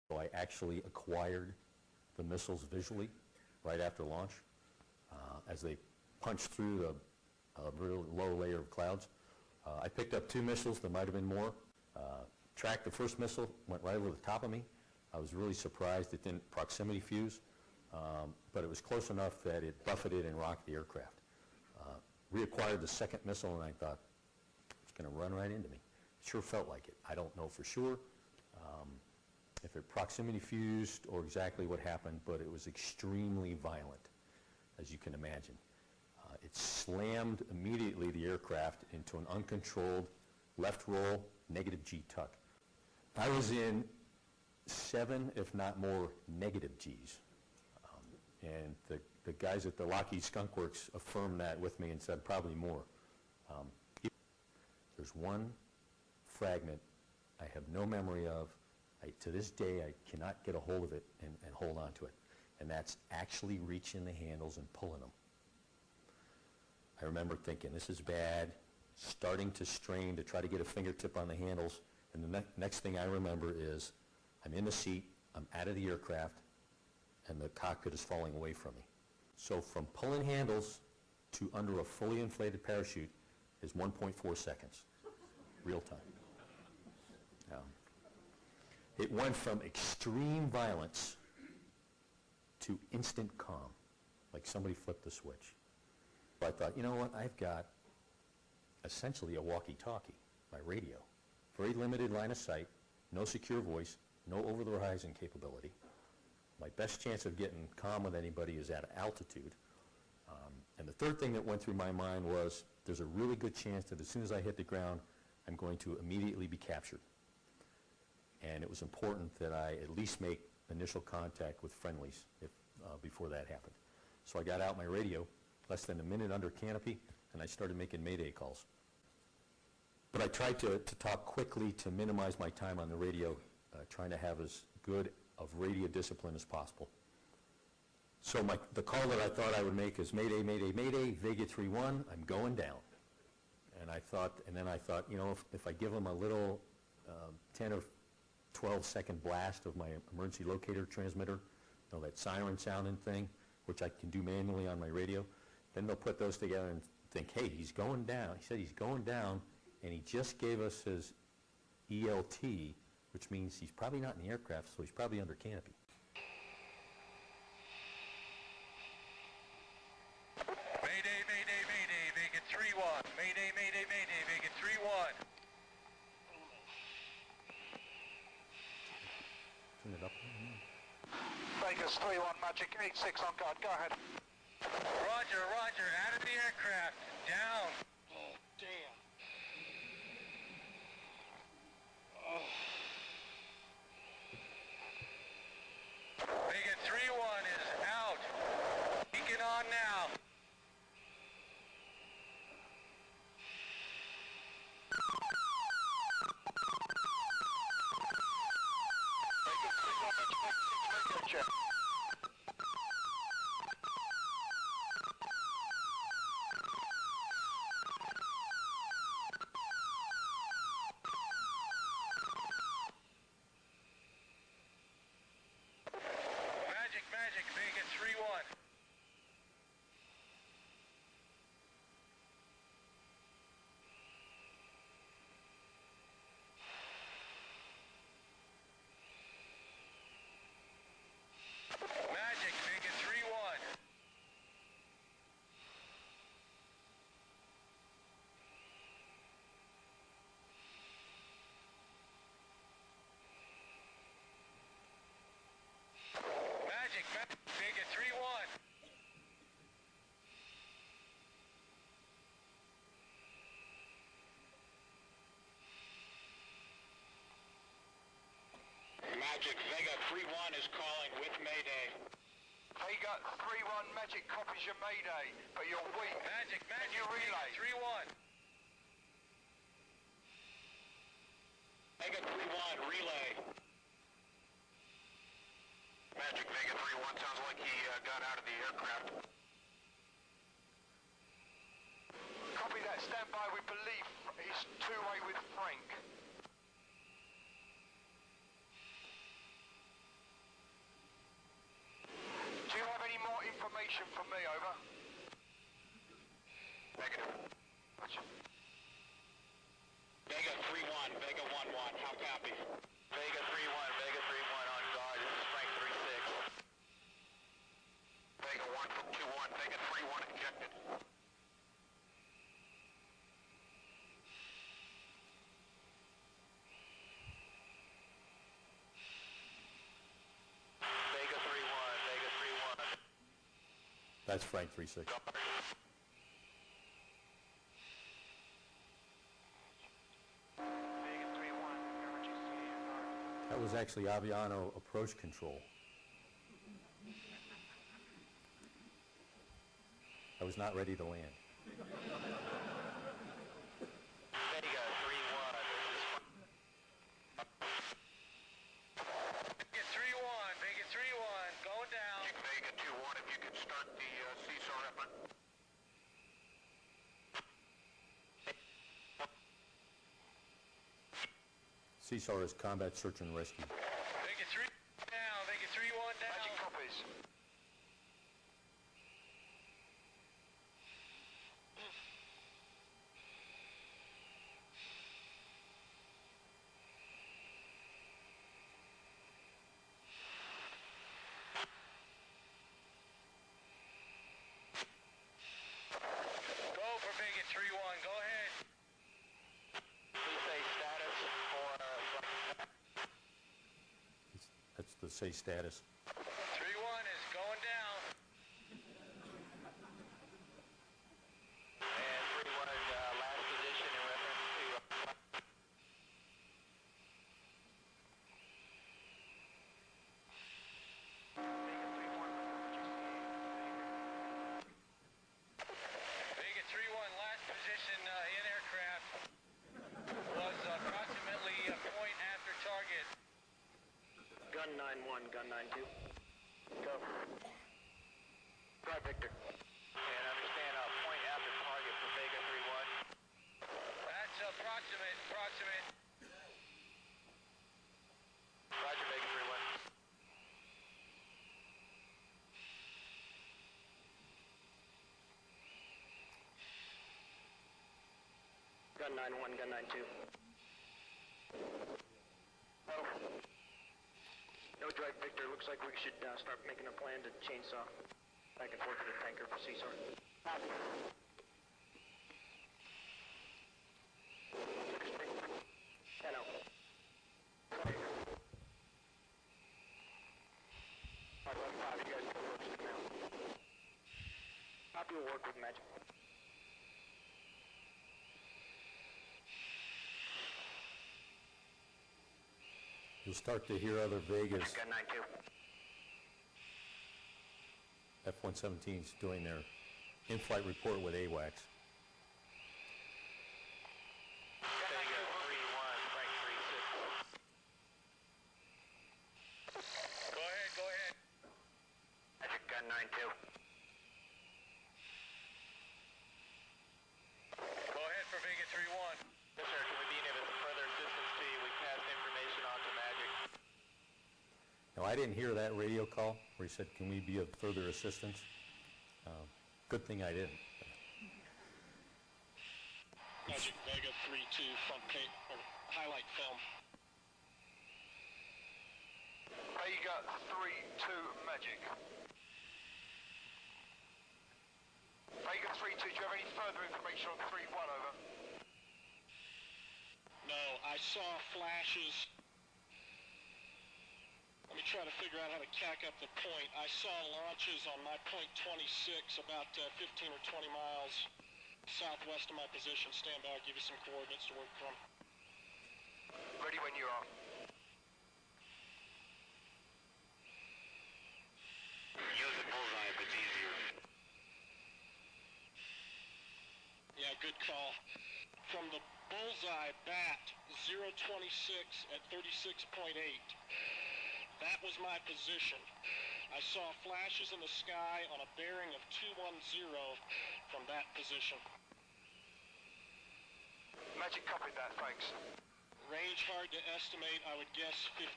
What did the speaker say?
So I actually acquired the missiles visually right after launch as they punched through a real low layer of clouds. I picked up 2 missiles. There might have been more. Tracked the first missile, went right over the top of me. I was really surprised it didn't proximity fuse, but it was close enough that it buffeted and rocked the aircraft. Reacquired the second missile, and I thought, it's going to run right into me. Sure felt like it. I don't know for sure if it proximity fused or exactly what happened, but it was extremely violent, as you can imagine. It slammed immediately the aircraft into an uncontrolled left roll, negative G tuck. I was in 7, if not more, negative Gs. And the guys at the Lockheed Skunk Works affirmed that with me and said probably more. There's one fragment I have no memory of. To this day, I cannot get a hold of it and hold on to it. And that's actually reaching the handles and pulling them. I remember thinking, this is bad, starting to strain to try to get a fingertip on the handles. And the next thing I remember is I'm in the seat, I'm out of the aircraft, and the cockpit is falling away from me. So from pulling handles to under a fully inflated parachute is 1.4 seconds, real time. It went from extreme violence to instant calm, like somebody flipped the switch. I thought, you know what, I've got essentially a walkie-talkie, my radio. Very limited line of sight, no secure voice, no over-the-horizon capability. My best chance of getting calm with anybody is at altitude. And the third thing that went through my mind was there's a really good chance that as soon as I hit the ground, I'm going to immediately be captured. And it was important that I at least make initial contact with friendlies before that happened. So I got out my radio, less than a minute under canopy, and I started making Mayday calls. But I tried to talk quickly to minimize my time on the radio, trying to have as good of radio discipline as possible. So the call that I thought I would make is Mayday, Mayday, Mayday, Vega 3-1, I'm going down. And then I thought, you know, if I give them a little 10 or 12-second blast of my emergency locator transmitter, you know, that siren sounding thing, which I can do manually on my radio, then they'll put those together and think, hey, he's going down. He said he's going down, and he just gave us his ELT, which means he's probably not in the aircraft, so he's probably under canopy. Mayday, Mayday, Mayday, Vega 3-1. Mayday, Mayday, Mayday, Vega 3-1. Turn it up. Vegas 3-1, Magic 8-6 on guard. Go ahead. Roger, roger. Out of the aircraft. Down. Oh, damn. Oh. Vega 3-1 is out. Beacon on now. Magic, Vega 3-1. Magic, Vega 3-1. Magic, Vega 3-1. Magic, Vega 3-1 is calling with Mayday. Vega 3-1, Magic copies your Mayday, but you're weak. Magic, you relay. 3-1. Vega 3-1, relay. Magic, Vega 3-1, sounds like he got out of the aircraft. Copy that, stand by, we believe he's two-way with Frank. information from me, over. Negative. Roger. Vega 3-1, Vega 1-1, how copy? Vega 3-1, Vega 3-1 on guard, this is Frank 3-6. Vega 1 from 2-1, Vega 3-1 ejected. Vega 3-1, Vega 3-1. That's Frank 3-6. That was actually Aviano approach control. I was not ready to land. Vega 3-1, Vega 3-1, Vega 3-1, going down. Vega 2-1, if you can start the CSAR effort. CSAR is combat search and rescue. Vega 3 down, Vega 3-1 down. Magic copies. Go for Vega 3-1, go ahead. Please say status for... That's the say status. 3-1 is going down. And 3-1 last position in reference to... Vega 3-1 last position in aircraft was approximately a point after target. Gun 9-1, gun 9-2. Go. Drive Victor. And understand point after target for Vega 3-1. That's approximate. Roger, Vega 3-1. Gun 9-1, gun 9-2. No. No drive, Victor. Looks like we should start making a plan to chainsaw back and forth to the tanker for CSAR. 10-0. Alright, 11-5, you guys can work it now. Copy will work with Magic. You'll start to hear other Vegas Gun 9-2. F-117s doing their in-flight report with AWACS. Vega 3-1, Frank 3-6. Go ahead. Magic gun 9-2. Go ahead for Vega 3-1. Yes, sir. Can we be of further assistance to you? We passed information on to Magic. Now, I didn't hear that radio call where he said, can we be of further assistance? Good thing I didn't. Magic Vega 3-2 front page or highlight film. Vega 3-2 Magic. Vega 3-2, do you have any further information on 3-1, over? No, I saw flashes. Let me try to figure out how to cack up the point. I saw launches on my point 26 about 15 or 20 miles southwest of my position. Stand by, I'll give you some coordinates to work from. Ready when you are. Use the bullseye if it's easier. Yeah, good call. From the bullseye bat 026 at 36.8. That was my position. I saw flashes in the sky on a bearing of 210 from that position. Magic copied that, thanks. Range hard to estimate, I would guess 15